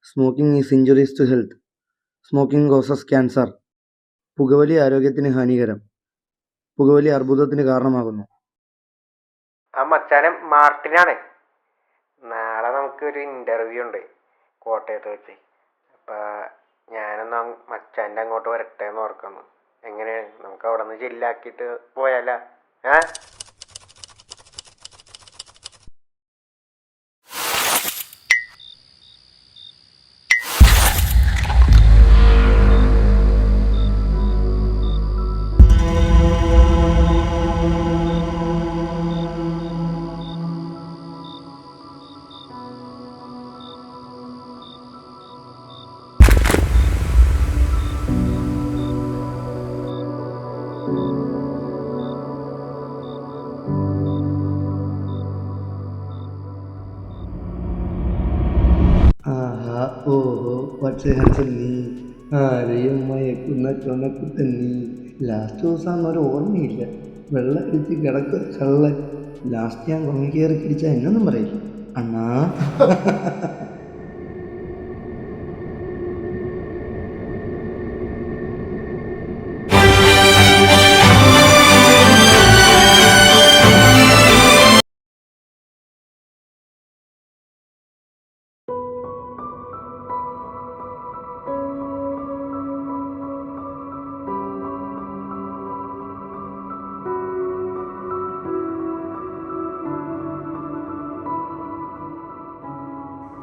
Smoking is injuries to health. Smoking causes cancer. പുകവലി ആരോഗ്യത്തിന് ഹാനികരം. പുകവലി അർബുദത്തിന് കാരണമാകുന്നു. ആ മച്ചാനെ മാർട്ടിനാണ്. നാളെ നമുക്കൊരു ഇൻ്റർവ്യൂ ഉണ്ട് കോട്ടയത്ത് വെച്ച്. അപ്പം ഞാനൊന്ന് മച്ചാൻ്റെ അങ്ങോട്ട് വരട്ടെ എന്ന് ഓർക്കുന്നു. എങ്ങനെയാണ്, നമുക്ക് അവിടെ നിന്ന് ജില്ലാക്കിയിട്ട് പോയാലോ? ആഹാ ഓഹോ പക്ഷേ നീ ആരെയും മയക്കുന്ന ചുണക്കുത്തൻ നീ. ലാസ്റ്റ് ദിവസം ഒരു ഓർമ്മയില്ല. വെള്ളം അടിച്ച് കിടക്കുക കള്ളൻ. ലാസ്റ്റ് ഞാൻ കൊങ്ങി കയറി പിടിച്ചാൽ എന്നൊന്നും പറയില്ല അണ്ണാ.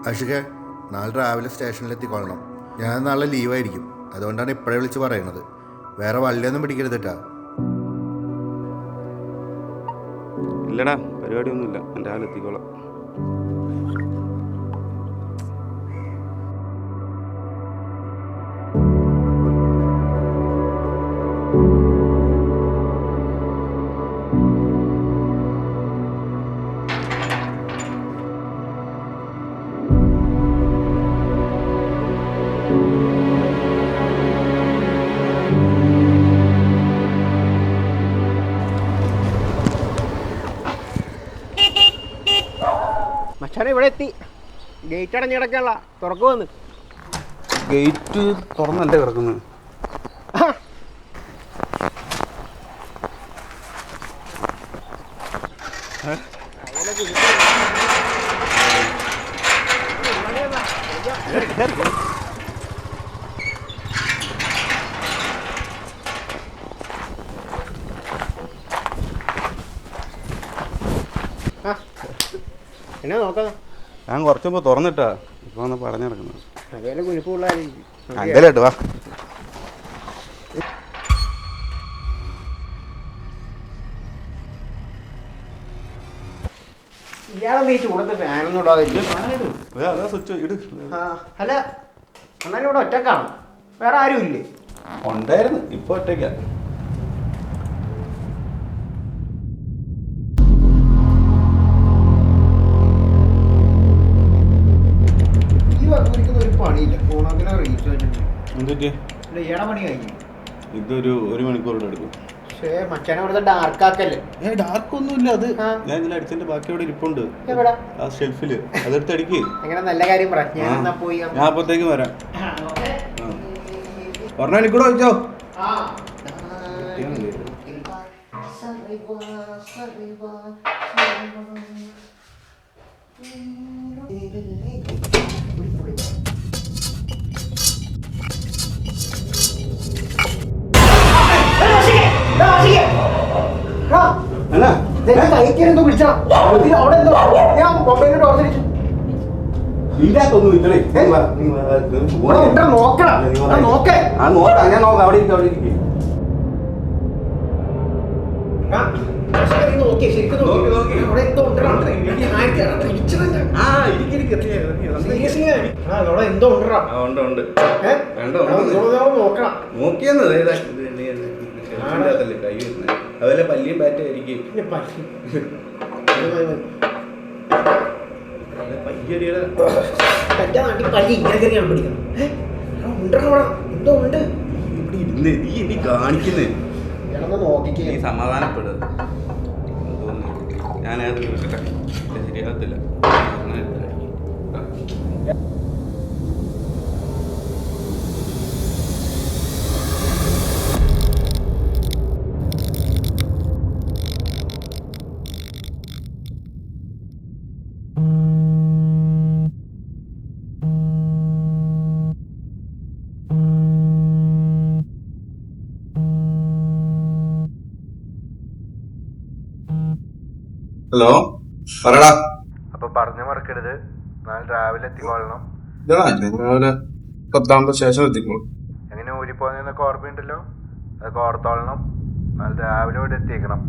അഷികെ, നാളെ രാവിലെ സ്റ്റേഷനിലെത്തിക്കൊള്ളണം. ഞാൻ നാളെ ലീവായിരിക്കും. അതുകൊണ്ടാണ് ഇപ്പോഴേ വിളിച്ച് പറയുന്നത്. വേറെ വള്ളിയൊന്നും പിടിക്കരുത് കേട്ടാ. ഇല്ലടാ, പരിപാടിയൊന്നുമില്ല. ഞാൻ രാവിലെ എത്തിക്കോളാം. മച്ചാനെ ഇവിടെ എത്തി. ഗേറ്റ് അടഞ്ഞു കിടക്കാനുള്ള തുറക്കുവന്ന്. ഗേറ്റ് തുറന്നല്ലേ കിടക്കുന്നത്? എന്നാ നോക്കാം. ഞാൻ കുറച്ച് മുമ്പ് തുറന്നിട്ടാ. ഇപ്പൊ ഒന്ന് പറഞ്ഞു നടക്കുന്നത്. അതേപോലെ കുനിപ്പുള്ളായിരിക്കും. അങ്കലായിട്ട് വാ. ഇയാളെ ഈ ചൂടത്ത് ഫാനൊന്നും ഇടാതില്ല. അല്ല, എന്നാലും ഇവിടെ ഒറ്റക്കാണ്, വേറെ ആരും ഇല്ലേ? ഉണ്ടായിരുന്നു, ഇപ്പൊ ഒറ്റയ്ക്കാ. ഇതൊരു 1 മണിക്കൂർ എടുക്കും. ഡാർക്കൊന്നുമില്ല. അത് ഞാൻ ഇതിൽ അടിച്ചതിന്റെ ബാക്കി അവിടെ ഇരിപ്പുണ്ട് ആ ഷെൽഫില്. അതെടുത്ത് അടിക്ക്. നല്ല കാര്യം പറ. ഞാൻ അപ്പത്തേക്കും വരാം. 1 മണിക്കൂർ വെച്ചോ. അതുപോലെ പല്ലിയും പാറ്റായിരിക്കും. കാണിക്കുന്നേ സമാധാനപ്പെടുക. ഞാനത് ശരിയാകത്തില്ല. ഹലോ പറടാ. അപ്പോൾ പറഞ്ഞു മറക്കരുത്, നാളെ രാവിലെ എത്തിക്കൊള്ളണം. ഇതാ രാവിലെ 10ാമത്തെ സ്റ്റേഷൻ എത്തിക്കോളൂ. എങ്ങനെ ഊരിപ്പോകുന്നതൊക്കെ ഓർമ്മയുണ്ടല്ലോ, അതൊക്കെ ഓർത്തോളണം. നാളെ രാവിലെ ഇവിടെ എത്തിക്കണം.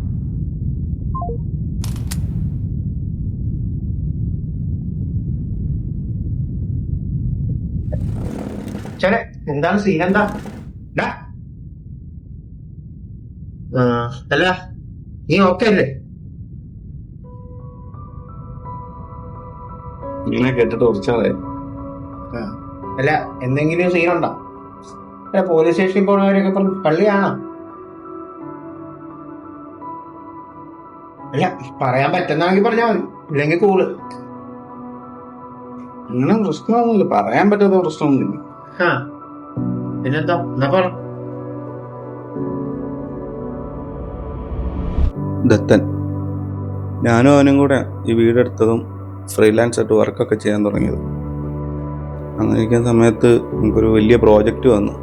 ചേനെ എന്താണ് സീൻ? എന്താ അല്ല നീ ഓക്കെ അല്ലേ? ഇങ്ങനെ കേട്ടിട്ട് കുറച്ചാളെ. അല്ല എന്തെങ്കിലും സീനുണ്ടോ? പോലീസ് സ്റ്റേഷനിൽ പോണവരൊക്കെ ഇപ്പം പള്ളിയാണോ? അല്ല പറയാൻ പറ്റുന്നാണെങ്കിൽ പറഞ്ഞാൽ മതി, ഇല്ലെങ്കിൽ കൂള്. അങ്ങനെ പ്രശ്നമൊന്നുമില്ല, പറയാൻ പറ്റാത്ത പ്രശ്നമൊന്നുമില്ല. ആ പിന്നെന്താ എന്നാ പറ. ദത്തൻ, ഞാനും അവനും കൂടെ ഈ വീടെടുത്തതും ഫ്രീലാൻസ് ആയിട്ട് വർക്കൊക്കെ ചെയ്യാൻ തുടങ്ങിയത്. അങ്ങനെ ഇരിക്കുന്ന സമയത്ത് നമുക്കൊരു വലിയ പ്രോജക്റ്റ് വന്നു.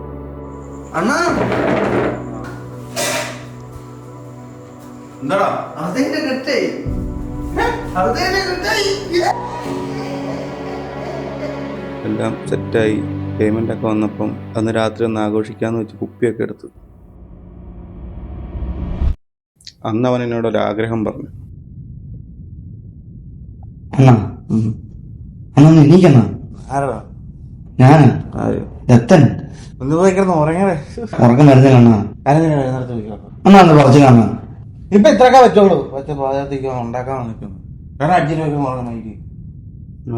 അണ്ണാ എന്താടാ? അതെന്നെ കിട്ടേ, അതെന്നെ കിട്ടേ. എല്ലാം സെറ്റായി, പേയ്മെൻ്റ് ഒക്കെ വന്നപ്പം അന്ന് രാത്രി ഒന്ന് ആഘോഷിക്കാമെന്ന് വെച്ച് കുപ്പിയൊക്കെ എടുത്തു. അന്ന് അവൻ എന്നോടൊരു ആഗ്രഹം പറഞ്ഞു. അണ്ണാ അണ്ണാ എനിക്കണ്ണാ. ആരടാ? ഞാനാ ദത്തൻ. ഒന്ന് പോയി കിടന്ന് ഉറങ്ങണേ. ഉറക്കം വരുന്നില്ല അണ്ണാ. അണ്ണാ ഒന്ന് കുറച്ച് കാണാ. ഇപ്പൊ ഇത്രയൊക്കെ പറ്റുള്ളൂ. പച്ച പാചകത്തേക്ക് ഉണ്ടാക്കാൻ നിൽക്കുന്നു. വേറെ അടിച്ചിട്ട് മുളക്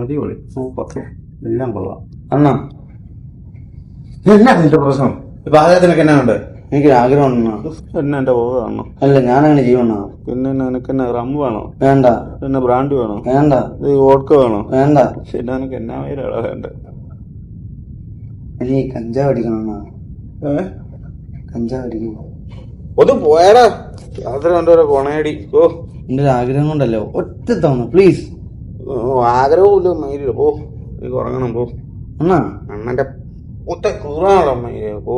അടിപൊളി, സൂപ്പർ, എല്ലാം കൊള്ളാം. അണ്ണാ എന്നാ നിന്റെ പ്രശ്നം? പാചകത്തിനൊക്കെ എന്നാ ഉണ്ട്? എനിക്ക് ആഗ്രഹം ഉണ്ടെന്നാ. പിന്നെ എന്റെ പോക കാണണം. അല്ല ഞാനങ്ങനെ ചെയ്യണ. പിന്നെ നിനക്ക് എന്നാ റമ്മ് വേണോ? വേണ്ട. പിന്നെ ബ്രാൻഡ് വേണോ? വേണ്ട. വോഡ്ക വേണോ? വേണ്ട. പിന്നെ നിനക്ക് എന്നാ പേരാണോ വേണ്ട? എനിക്ക് കഞ്ചാവ് അടിക്കണം. കഞ്ചാവ് അടിക്കും. ഒന്ന് പോയാടാ, രാത്രി കണ്ടോരോ കൊണയടി. ഓ എന്റെ ഒരു ആഗ്രഹം കൊണ്ടല്ലോ, ഒറ്റ തവണ പ്ലീസ്. ആഗ്രഹമില്ല മയിലില്ല. പോ, എനിക്ക് ഉറങ്ങണം. പോ അണ്ണാ. അണ്ണന്റെ ഒറ്റ കൂറാണോ മയില്? പോ.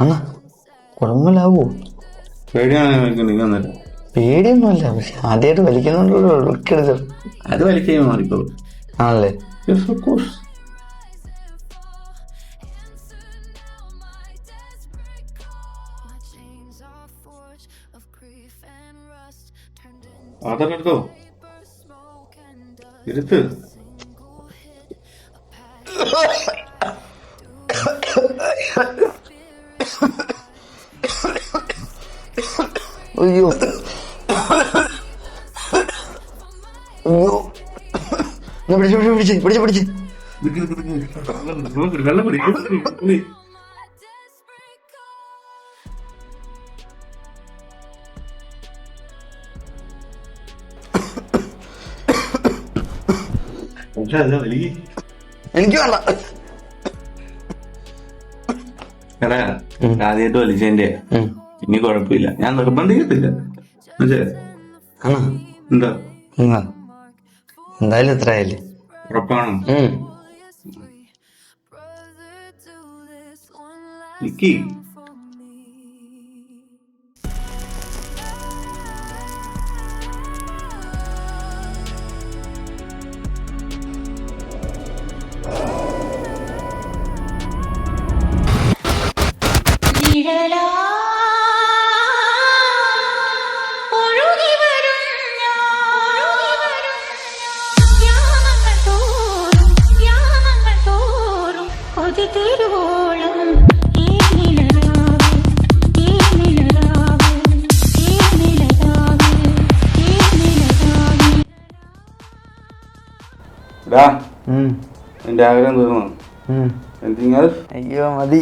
അണ്ണാ കുഴപ്പമില്ലാവോ? പേടിയാണ് എനിക്ക് നിൽക്കുന്നത്. പേടിയൊന്നുമല്ല, പക്ഷെ ആദ്യമായിട്ട് വലിക്കുന്നുണ്ടല്ലോ എടുക്കരുത്. അത് വലിക്കാൻ മാറിക്കോളൂ. ആണല്ലേ? അതെടുത്തോ, ഇരുത്ത്. അയ്യോ അയ്യോ, പിടിച്ച് വെള്ളം പിടി. എനിക്ക് വേണ്ട. എടാ, ആദ്യമായിട്ട് വലിച്ചതിന്റെ ഇനി കുഴപ്പമില്ല, ഞാൻ നിർബന്ധിക്കത്തില്ല. ആണോ? എന്താ എന്തായാലും എത്ര ആയാലേ? ഉറപ്പാണോ? നിക്കി. എന്റെ ആഗ്രഹം തീർന്നു. അയ്യോ മതി,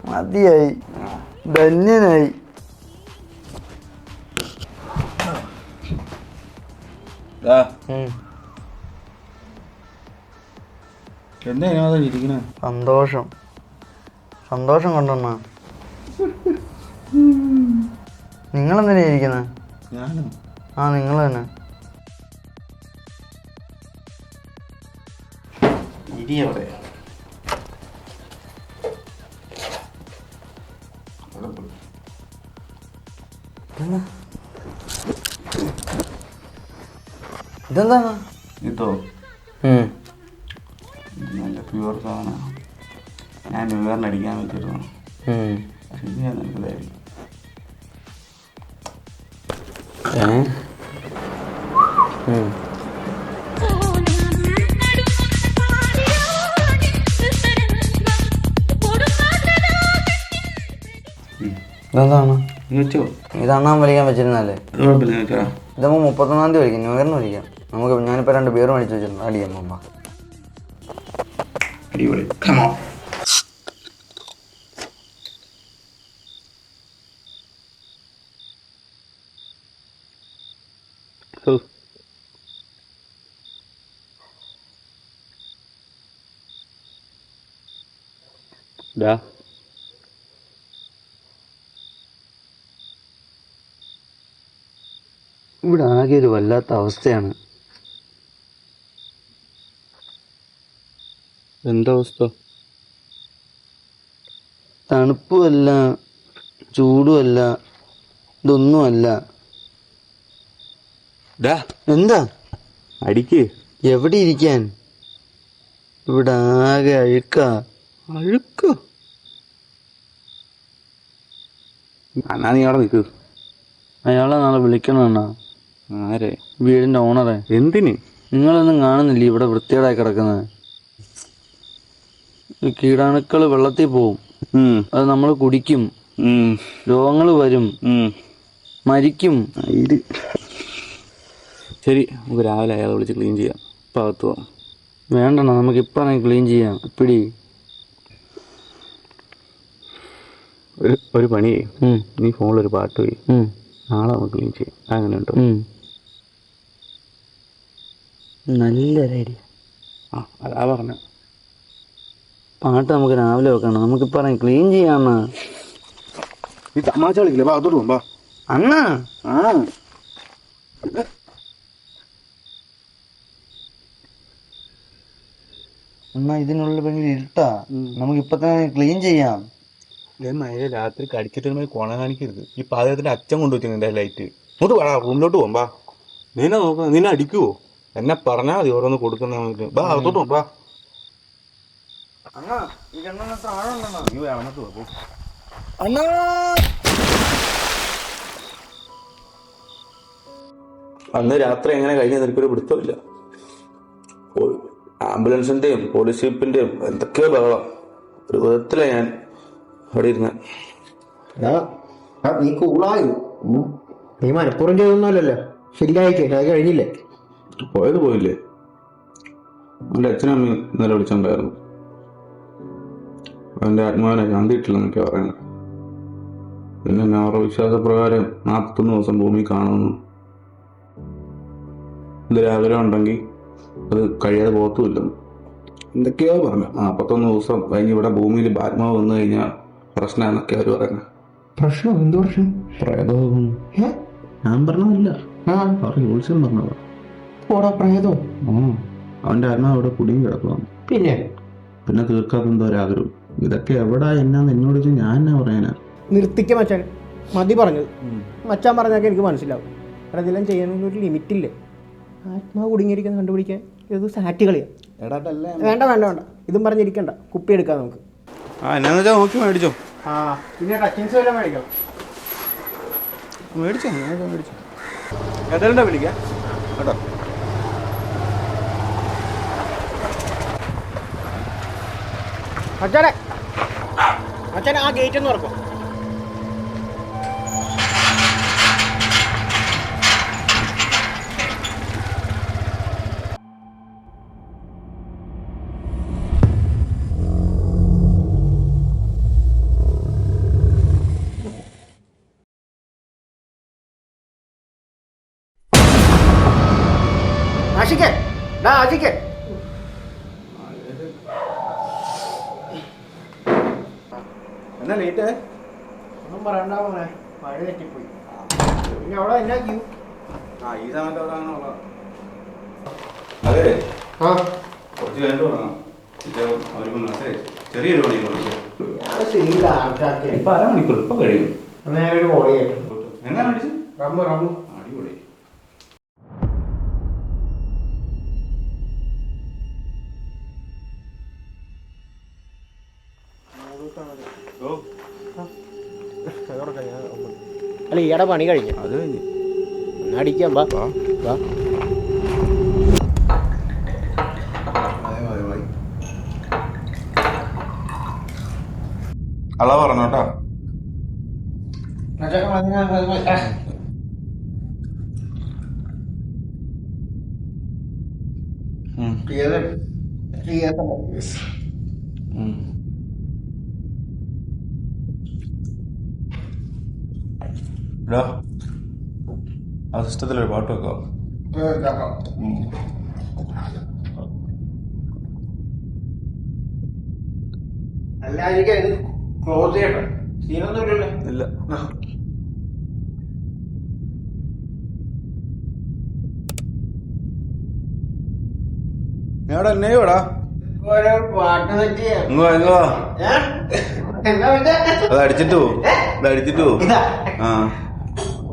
മതിയായി, ധന്യനായി. എന്താ അതിനകത്ത് ഇരിക്കണേ? സന്തോഷം സന്തോഷം കൊണ്ടെണ്ണ. നിങ്ങളെന്തിനാ ഇരിക്കുന്നത്? ഞാനോ? ആ നിങ്ങൾ തന്നെ. ഇരിയവിടെ ഇതെന്താണ്? ഇതോ നല്ല പ്യുവർ സാധനമാണ്. ഞാൻ ന്യൂയറിന് അടിക്കാൻ വെച്ചിരുന്നു. ശരിയാ, നിനക്ക് ധൈര്യം. ഇതെന്താണ്? വെച്ചോ, ഇത് അണ്ണാൻ വലിക്കാൻ വെച്ചിരുന്നല്ലേ? കുഴപ്പമില്ല വെച്ചാ. ഇതാകുമ്പോൾ 31-ാം തീയതി വലിക്കും, ന്യൂയറിന് വലിക്കാം. നമുക്ക് ഞാനിപ്പോൾ 2 ബിയർ മേടിച്ച് വെച്ചിട്ടുണ്ട്, അടിക്കാം മുമ്പ്. അടിപൊളി. Come on. ഇവിടെ ആകെ ഒരു വല്ലാത്ത അവസ്ഥയാണ്. എന്താ അവസ്ഥ? തണുപ്പുമല്ല ചൂടുമല്ല, ഇതൊന്നുമല്ല. എന്താ? അടിക്ക്. എവിടെ ഇരിക്കാൻ? ഇവിടെ ആകെ അഴുക്ക. എന്നാ നീ അവിടെ നിൽക്ക്. അയാളെ നാളെ വിളിക്കണമെന്നാ. ആരെ? വീടിൻ്റെ ഓണറെ. എന്തിന്? നിങ്ങളൊന്നും കാണുന്നില്ലേ ഇവിടെ വൃത്തികേടായി കിടക്കുന്നത്? ഈ കീടാണുക്കൾ വെള്ളത്തിൽ പോവും, അത് നമ്മൾ കുടിക്കും, രോഗങ്ങൾ വരും, മരിക്കും. ശരി, നമുക്ക് രാവിലെ അയാളെ വിളിച്ച് ക്ലീൻ ചെയ്യാം. ഇപ്പം അകത്ത് പോവാം. വേണ്ടണ്ണ, നമുക്ക് ഇപ്പം ക്ലീൻ ചെയ്യാം. പിടി. ഒരു പണി ചെയ്യും, നീ ഫോണിലൊരു പാട്ട് പോയി നാളെ നമുക്ക് ക്ലീൻ ചെയ്യാം. അങ്ങനെ ഉണ്ടോ? നല്ലൊരു ഐഡിയ. അതാ പറഞ്ഞ പാട്ട് നമുക്ക് രാവിലെ വെക്കണം. നമുക്കിപ്പം ക്ലീൻ ചെയ്യാന്നാ. നീ തമാശ കളിക്കില്ല, ബാ അതോട്ട് പോകാം. അണ്ണാ എന്നാ ഇതിനുള്ളിൽ ഭയങ്കര ഇരുട്ടാ, നമുക്കിപ്പൊ തന്നെ ക്ലീൻ ചെയ്യാം. രാത്രി കടിച്ചിട്ട് കൊണ കാണിക്കരുത്. ഈ പാചകത്തിന്റെ അച്ഛൻ കൊണ്ടുവച്ചു നിന്റെ ലൈറ്റ്. ഇങ്ങോട്ട് വേണം, റൂമിലോട്ട് പോകാം. നിന്നെ നോക്ക, നിന്നെ അടിക്കുവോ? എന്നെ പറഞ്ഞാൽ മതി ഓരോന്ന് കൊടുക്കുന്ന. ബാ അതോട്ട് പോകാം. അന്ന് രാത്രി എങ്ങനെ കഴിഞ്ഞ നിനക്കൊരു പിടുത്തമില്ല. ആംബുലൻസിന്റെയും പോലീസ് ജീപ്പിന്റെയും എന്തൊക്കെയോ ബഹളം. ഒരു വിധത്തില ഞാൻ അവിടെ ഇരുന്ന. നീ കൂളായി. നീ മനഃപൂർവ്വം ചെയ്തൊന്നുമല്ലല്ലോ. ശരിയായിക്കേ, അത് കഴിഞ്ഞില്ലേ? പോയത് പോയില്ലേ. എൻ്റെ അച്ഛനും അമ്മയും ഇന്നലെ വിളിച്ചിട്ടുണ്ടായിരുന്നു. അവൻ്റെ ആത്മാവിനെ കണ്ടിട്ടില്ലെന്നൊക്കെ പറയുന്നത്. പിന്നെ അവരുടെ വിശ്വാസപ്രകാരം 41 ദിവസം ഭൂമി കാണുന്നു. എന്തൊരാഗ്രഹം ഉണ്ടെങ്കിൽ അത് കഴിയാതെ പോകത്തുമില്ലെന്ന് എന്തൊക്കെയോ പറഞ്ഞു. 41 ദിവസം കഴിഞ്ഞ് ഇവിടെ ഭൂമിയിൽ ആത്മാവ് വന്നു കഴിഞ്ഞാൽ പ്രശ്നമെന്നൊക്കെ അവർ പറയുന്നത്. പ്രശ്നം? എന്ത് പ്രശ്നം? പ്രേതവും. ഞാൻ പറഞ്ഞതല്ല, അവർ ജോത്സ്യം പറഞ്ഞതാ. ഓടാ പ്രേതോ? അവൻ്റെ ആത്മാവ് അവിടെ കുടുങ്ങി കിടക്കുക. പിന്നെ തീർക്കാത്ത എന്തോ ഒരാഗ്രഹം. ഇതൊക്കെ എവിടാ എന്നാന്ന് എന്നോട് ചോദിച്ചാൽ ഞാൻ എന്നാ പറയാനാ? നിർത്തിക്ക മച്ചാൻ, മതി പറഞ്ഞത്. മച്ചാൻ പറഞ്ഞൊക്കെ എനിക്ക് മനസ്സിലാവും. അവിടെ ഇതെല്ലാം ചെയ്യാനൊന്നും ഒരു ലിമിറ്റില്ലേ. ആത്മാവ് കുടുങ്ങിയിരിക്കുന്ന കണ്ടുപിടിക്കാൻ ഇത് സാറ്റ് കളിയാ. വേണ്ട വേണ്ട വേണ്ട, ഇതും പറഞ്ഞിരിക്കണ്ട. കുപ്പി എടുക്കാം നമുക്ക്. എന്നാന്ന് വെച്ചാൽ നോക്കി മേടിച്ചോ. പിന്നെ ടച്ചിങ്സ് വല്ലതും മേടിക്കണം. മേടിച്ചോ മേടിച്ചോ. ഏതായാലും വിളിക്കാം കേട്ടോ. മച്ചാനെ മച്ചാനെ ആ ഗേറ്റ് ഒന്ന് തുറക്കും. ആശിക്കേ ആശിക്കേ എന്നാ ലേറ്റ്? ഒന്നും പറയണ്ട മോനെ, മഴ തെറ്റിപ്പോയി. പിന്നെ അവിടെ എന്നാ ക്യൂ? ഈ സമയത്ത് അവിടെ അങ്ങനെ ഉള്ളതാ. അതെ, ആ കുറച്ച് കഴിഞ്ഞിട്ട് തുടങ്ങാം. അവർക്ക് മെസ്സേജ് ചെറിയൊരു മണിക്കൂർ ശരിയില്ല ആൾക്കാർക്ക്. ഇപ്പൊ അരമണിക്കൂർ ഇപ്പൊ കഴിയും. നേരെ ഒരു കോളി കേട്ടു. എന്നാ മേടിച്ചു? റമ്മു റമ്മു. അടിപൊളി. അല്ല ഈയുടെ പണി കഴിഞ്ഞു. അത് കഴിഞ്ഞ് അടിക്കാം. വാ വാ. അള പറഞ്ഞോട്ടാ. ആ സിസ്റ്റത്തിലൊരു പാട്ട് വെക്കാം. അല്ല ക്ലോസ് ചെയ്യട്ടെ, സീനൊന്നുമില്ലല്ലോ. ഇല്ല. ഞാടെ എന്നെയോടാ പാട്ട് പറ്റിയ അത് അടിച്ചിട്ട് പോവും. ഇത് അടിച്ചിട്ട് പോവും. ആ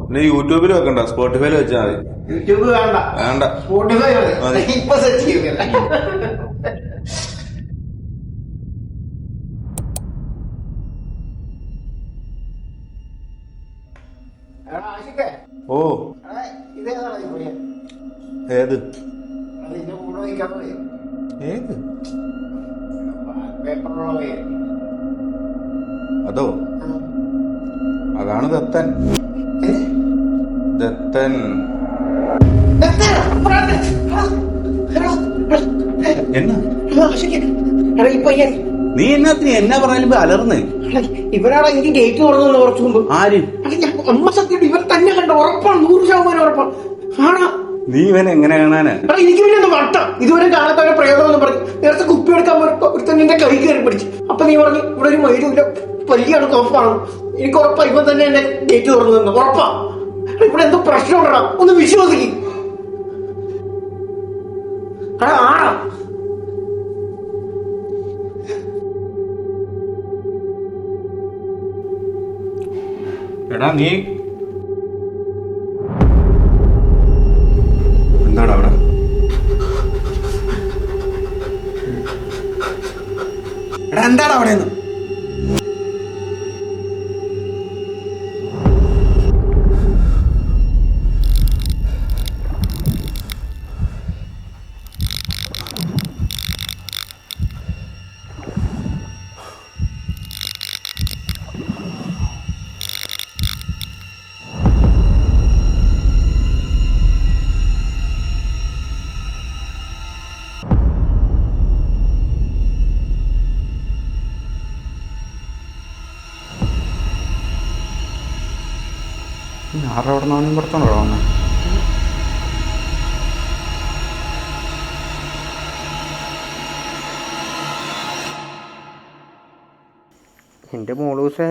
പിന്നെ യൂട്യൂബിൽ വെക്കണ്ട, സ്പോട്ടിഫൈയിൽ വെച്ചാൽ മതി. യൂട്യൂബ് വേണ്ട, വേണ്ട, സ്പോട്ടിഫൈ മതി. ഇപ്പൊ സെറ്റ് ചെയ്യുന്നില്ല. ഓ ഇതേതാണ് ഏത് ഇതിന്റെ കൂടെ വയ്ക്കാൻ പോയി ഏത് പേപ്പറുള്ള പേര്. അതോ അതാണ് ദത്തൻ. ദത്തൻ എന്നാ നീ എന്നാത്തിന് എന്നാ പറഞ്ഞാലും അലർന്ന് ഇവനാണ് എനിക്ക് ഗേറ്റ് തുറന്നു കുറച്ചു മുമ്പ്. ആര്? അമ്മ സത്യം ഇവൻ തന്നെ കണ്ട ഉറപ്പാണ്, 100% ഉറപ്പാണ്. ആണാ നീ ഇവൻ എങ്ങനെ കാണാനാ? എനിക്ക് പിന്നെ ഒന്ന് വട്ടം ഇതുവരെ കാണാത്ത പ്രയോഗം പറഞ്ഞു. നേരത്തെ കുപ്പി എടുക്കാൻ പോയപ്പോ ഒരുത്തൻ നിന്റെ കൈ കയറി പിടിച്ചു. അപ്പൊ നീ പറഞ്ഞു ഇവിടെ ഒരു മയിലില്ല, വലിയ ഉറപ്പാണ്. എനിക്ക് ഉറപ്പാ ഇവൻ തന്നെ എന്നെ ഗേറ്റ് തുറന്നു തന്നു. ഉറപ്പാ ഇവിടെ എന്തോ പ്രശ്നം ഉണ്ടാ, ഒന്ന് വിശ്വസിക്കും. ആണാ എടാ നീ എന്താടാ അവിടെ? എടാ എന്താടാ അവിടെ? ആരുടെ അവിടെ നിന്നാണ് പുറത്തോണ്ടോ വന്നത്? എൻ്റെ മോളൂസേ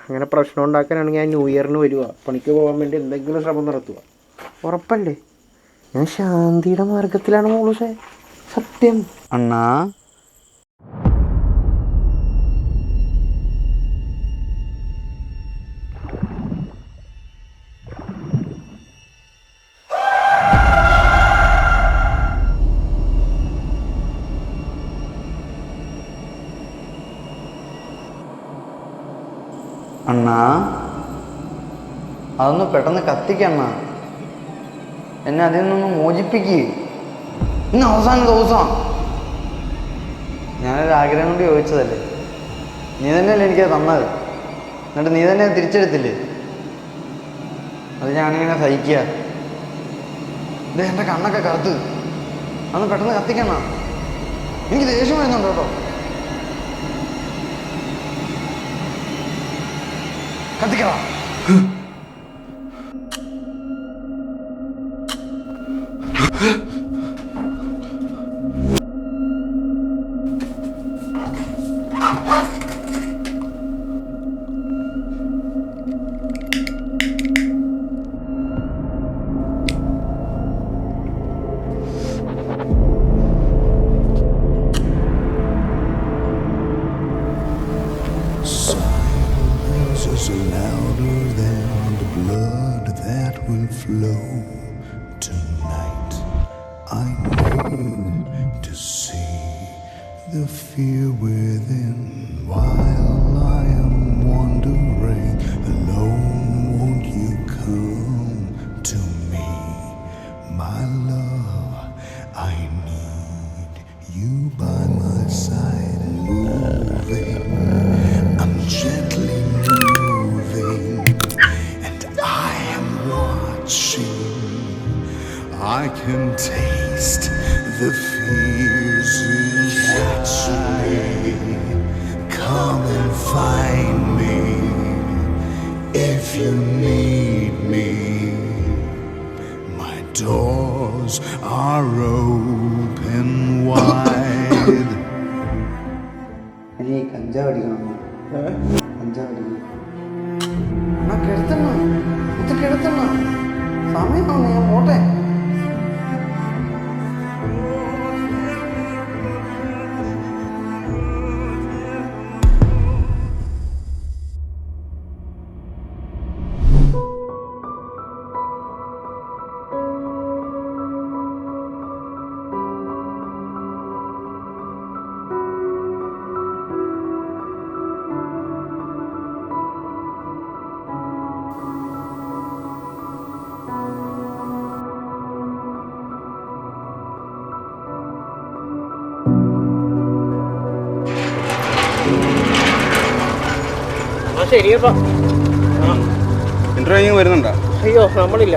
അങ്ങനെ പ്രശ്നം ഉണ്ടാക്കാനാണെങ്കിൽ ഞാൻ ന്യൂ ഇയറിന് വരിക, പണിക്ക് പോകാൻ വേണ്ടി എന്തെങ്കിലും ശ്രമം നടത്തുക. ഉറപ്പല്ലേ? ഞാൻ ശാന്തിയുടെ മാർഗത്തിലാണ് മോളൂസേ, സത്യം. അണ്ണാ അണ്ണാ അതൊന്ന് പെട്ടെന്ന് കത്തിക്കണ്ണ, എന്നെ അതിൽ നിന്നൊന്ന് മോചിപ്പിക്കുക. ഇന്ന് അവസാന ദിവസമാണ്. ഞാനൊരു ആഗ്രഹം കൊണ്ട് ചോദിച്ചതല്ലേ, നീ തന്നെയല്ലേ എനിക്കത് തന്നത്. എന്നിട്ട് നീ തന്നെ തിരിച്ചെടുത്തില്ലേ, അത് ഞാനിങ്ങനെ സഹിക്കുക. ഇത് എൻ്റെ കണ്ണൊക്കെ കറുത്ത്, അന്ന് പെട്ടെന്ന് കത്തിക്കണ്ണ, എനിക്ക് ദേഷ്യം വരുന്നുണ്ട് കേട്ടോ. കത്തിക്കടാ. flow tonight. I need to see the fear within while I am wandering alone. Won't you come to me, my love? I need you by my side, moving. I'm gently moving, and I am watching. I can taste the fears inside me. Come and find me if you need me. My doors are open wide. ഇനി കഞ്ചാവ് അടിക്കണം. കഞ്ചാവ് അടിക്കണം. കിടത്തണ സമയമാണോ ഞാൻ പോട്ടെ. ശരിയപ്പാ. Interview വരുന്നുണ്ടോ? അയ്യോ നമ്മളില്ല.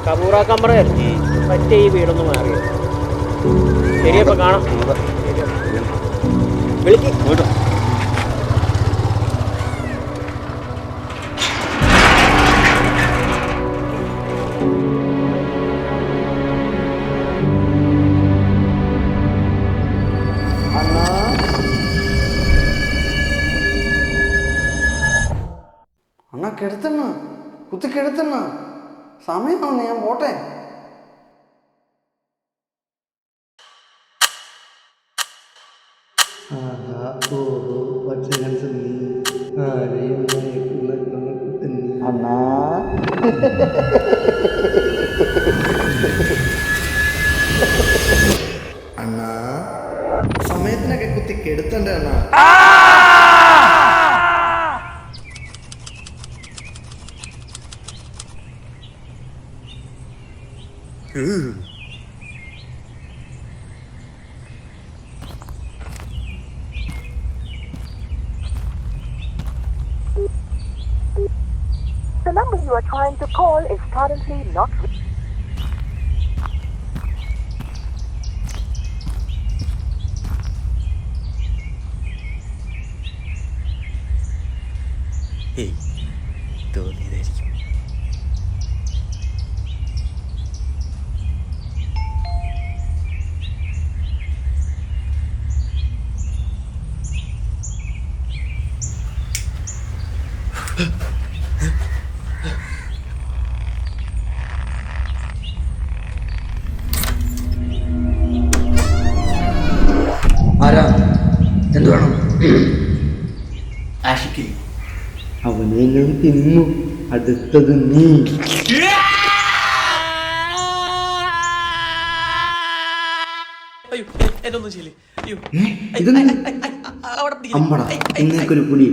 കബൂറാക്കാൻ പറയായിരുന്നു. പറ്റേ ഈ വീടൊന്നും മാറിയത്. ശരിയപ്പാ കാണാം. വിളിക്ക്. അണ്ണാ കെടുത്തണ്ണ, കുത്തി കെടുത്തണ്ണ, സമയമാണെന്ന് ഞാൻ പോട്ടെ. ആഹാ ഓഹോ പച്ചഹംസം നീ ആരെയും മയക്കുന്ന കണക്കുത്തൻ നീ. അണ്ണാ അണ്ണാ സമയത്തിനൊക്കെ കുത്തി കെടുത്തണ്ടേ അണ്ണാ. The number you are trying to call is currently not reachable. തോന്നിയതായിരിക്കും. ആരാ? എന്ത് വേണം? ആഷിക്ക് അവനെ ഞാൻ തിന്നു. അടുത്തത് നീ. അമ്മടാ ഇന്നേക്കൊരു പുലി.